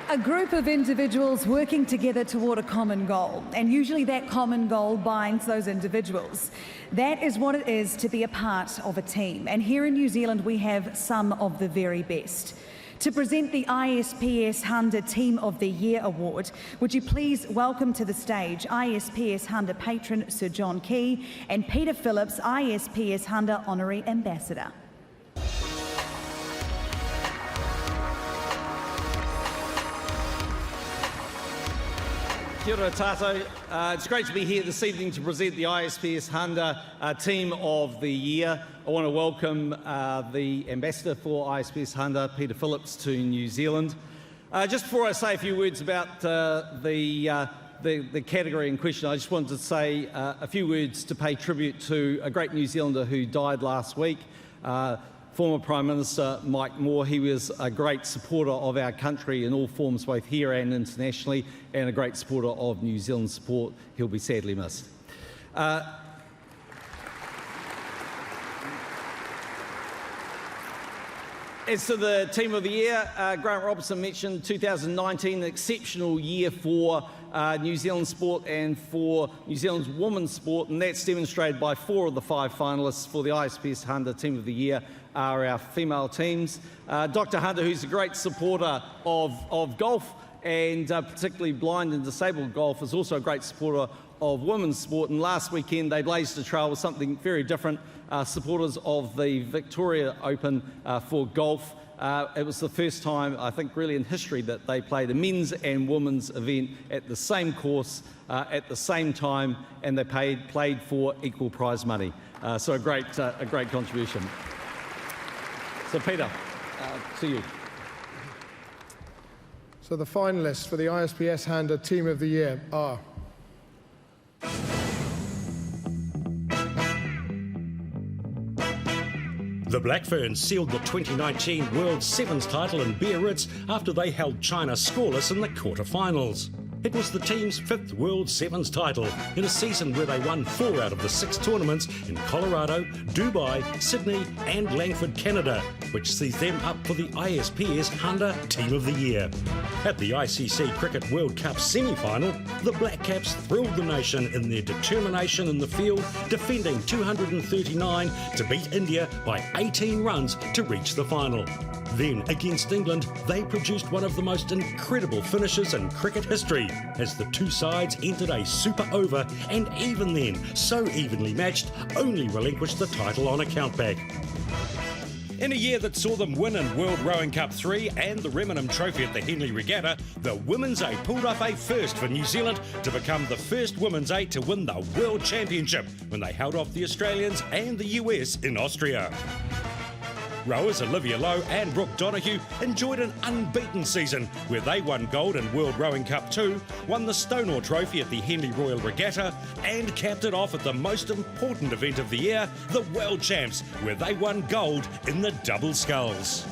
A group of individuals working together toward a common goal, and usually that common goal binds those individuals. That is what it is to be a part of a team, and here in New Zealand we have some of the very best. To present the ISPS Handa Team of the Year Award, would you please welcome to the stage ISPS Handa patron Sir John Key and Peter Phillips, ISPS Handa Honorary Ambassador. Kia ora tātou. It's great to be here this evening to present the ISPS Handa Team of the Year. I want to welcome the Ambassador for ISPS Handa, Peter Phillips, to New Zealand. Just before I say a few words about the category in question, I just wanted to say a few words to pay tribute to a great New Zealander who died last week. Former Prime Minister Mike Moore. He was a great supporter of our country in all forms, both here and internationally, and a great supporter of New Zealand sport. He'll be sadly missed. As to the Team of the Year, Grant Robertson mentioned 2019, an exceptional year for New Zealand sport and for New Zealand's women's sport, and that's demonstrated by 4 of the 5 finalists for the ISPS Handa Team of the Year are our female teams. Dr. Hunter, who's a great supporter of golf and particularly blind and disabled golf, is also a great supporter of women's sport, and last weekend they blazed a trail with something very different. Supporters of the Victoria Open for golf. It was the first time, I think, really in history that they played a men's and women's event at the same course at the same time, and they played for equal prize money. So a great contribution. So Peter, to you. So the finalists for the ISPS Handa Team of the Year are the Black Ferns sealed the 2019 World Sevens title in Biarritz after they held China scoreless in the quarterfinals. It was the team's 5th World Sevens title in a season where they won 4 out of the 6 tournaments in Colorado, Dubai, Sydney and Langford, Canada, which sees them up for the ISPS Handa Team of the Year. At the ICC Cricket World Cup semi-final, the Black Caps thrilled the nation in their determination in the field, defending 239 to beat India by 18 runs to reach the final. Then, against England, they produced one of the most incredible finishes in cricket history, as the two sides entered a super over and even then, so evenly matched, only relinquished the title on a countback. In a year that saw them win in World Rowing Cup 3 and the Remenham Trophy at the Henley Regatta, the Women's 8 pulled off a first for New Zealand to become the first Women's 8 to win the World Championship when they held off the Australians and the US in Austria. Rowers Olivia Lowe and Brooke Donoghue enjoyed an unbeaten season where they won gold in World Rowing Cup 2, won the Stonor Trophy at the Henley Royal Regatta and capped it off at the most important event of the year, the World Champs, where they won gold in the double sculls.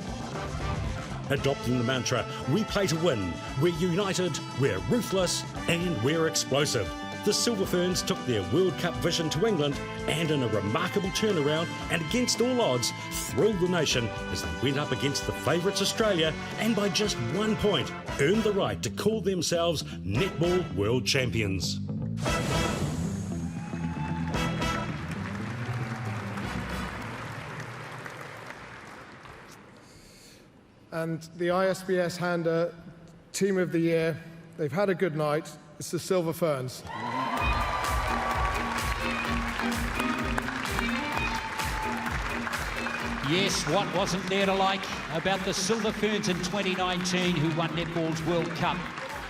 Adopting the mantra, we play to win, we're united, we're ruthless and we're explosive. The Silver Ferns took their World Cup vision to England and in a remarkable turnaround and against all odds thrilled the nation as they went up against the favourites Australia and by just 1 point earned the right to call themselves Netball World Champions. and the ISPS Handa Team of the Year. They've had a good night. It's the Silver Ferns. Yes, what wasn't there to like about the Silver Ferns in 2019 who won Netball's World Cup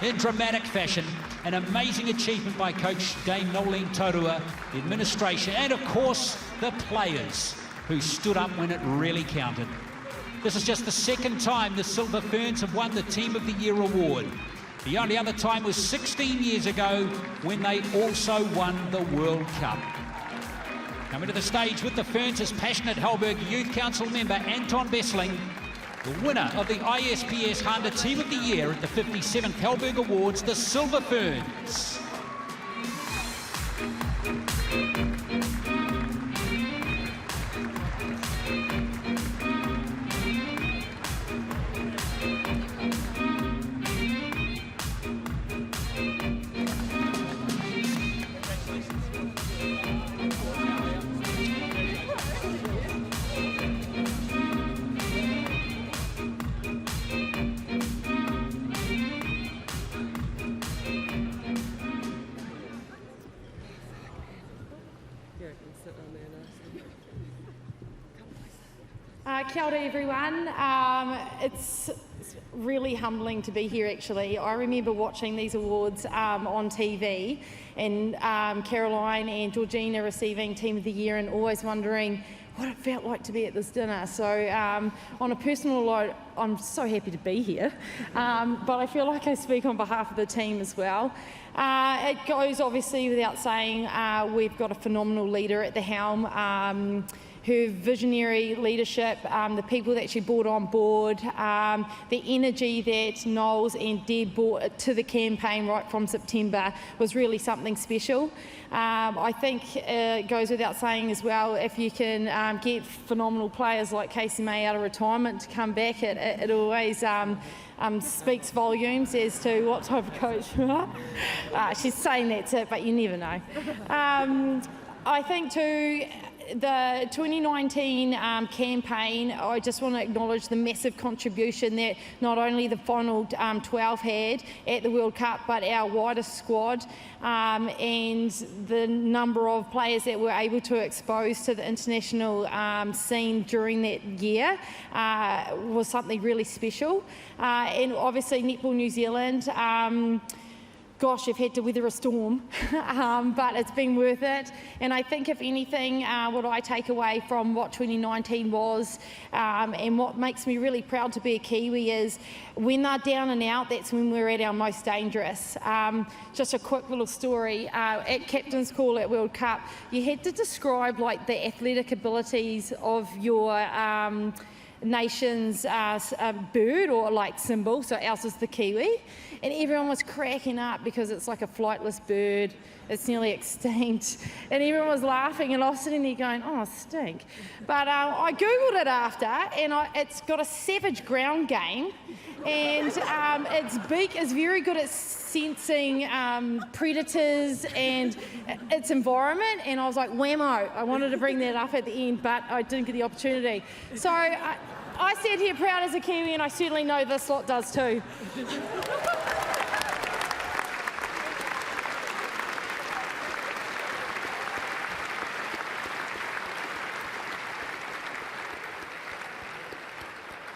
in dramatic fashion. An amazing achievement by coach Dame Nolene Torua, the administration and of course the players who stood up when it really counted. This is just the second time the Silver Ferns have won the Team of the Year award. The only other time was 16 years ago when they also won the World Cup. Coming to the stage with the Ferns is passionate Halberg Youth Council member Anton Bessling, the winner of the ISPS Handa Team of the Year at the 57th Halberg Awards, the Silver Ferns. kia ora everyone. It's really humbling to be here actually. I remember watching these awards on TV and Caroline and Georgina receiving Team of the Year and always wondering what it felt like to be at this dinner. So on a personal note, I'm so happy to be here, but I feel like I speak on behalf of the team as well. It goes obviously without saying we've got a phenomenal leader at the helm. Her visionary leadership, the people that she brought on board, the energy that Knowles and Deb brought to the campaign right from September was really something special. I think it goes without saying as well, if you can get phenomenal players like Casey May out of retirement to come back, it always speaks volumes as to what type of coach you are. She's saying that's it, but you never know. I think too, the 2019 campaign, I just want to acknowledge the massive contribution that not only the final 12 had at the World Cup, but our wider squad and the number of players that were able to expose to the international scene during that year was something really special. And obviously Netball New Zealand, gosh, you've had to weather a storm, but it's been worth it. And I think if anything, what I take away from what 2019 was and what makes me really proud to be a Kiwi is when they're down and out, that's when we're at our most dangerous. Just a quick little story, at Captain's Call at World Cup, you had to describe like the athletic abilities of your nation's bird or like symbol, so ours is the kiwi, and everyone was cracking up because it's like a flightless bird, it's nearly extinct, and everyone was laughing, and I was sitting there going, oh, stink. But I googled it after, and it's got a savage ground game, and its beak is very good at sensing predators and its environment, and I was like, whammo, I wanted to bring that up at the end, but I didn't get the opportunity. So I stand here proud as a Kiwi, and I certainly know this lot does too.